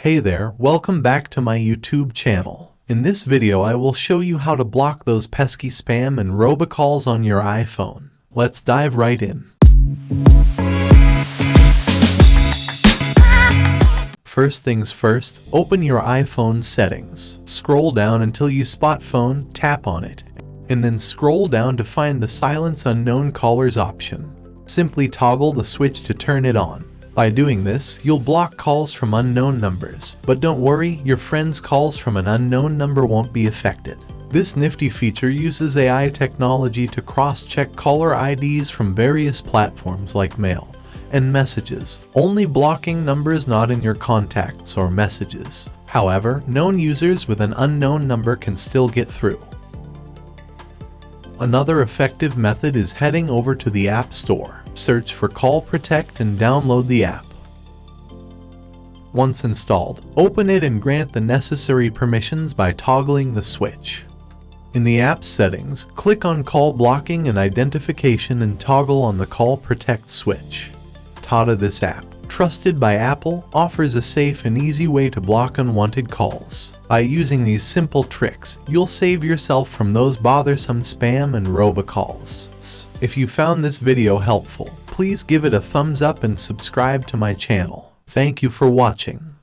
Hey there, welcome back to my YouTube channel. In this video I will show you how to block those pesky spam and robocalls on your iPhone. Let's dive right in. First things first, open your iPhone settings. Scroll down until you spot phone, tap on it, and then scroll down to find the silence unknown callers option. Simply toggle the switch to turn it on. By doing this, you'll block calls from unknown numbers, but don't worry, your friends' calls from an unknown number won't be affected. This nifty feature uses AI technology to cross-check caller IDs from various platforms like mail and messages, only blocking numbers not in your contacts or messages. However, known users with an unknown number can still get through. Another effective method is heading over to the App Store. Search for Call Protect and download the app. Once installed, open it and grant the necessary permissions by toggling the switch. In the app settings, click on Call Blocking and Identification and toggle on the Call Protect switch. This app, trusted by Apple, offers a safe and easy way to block unwanted calls. By using these simple tricks, you'll save yourself from those bothersome spam and robocalls. If you found this video helpful, please give it a thumbs up and subscribe to my channel. Thank you for watching.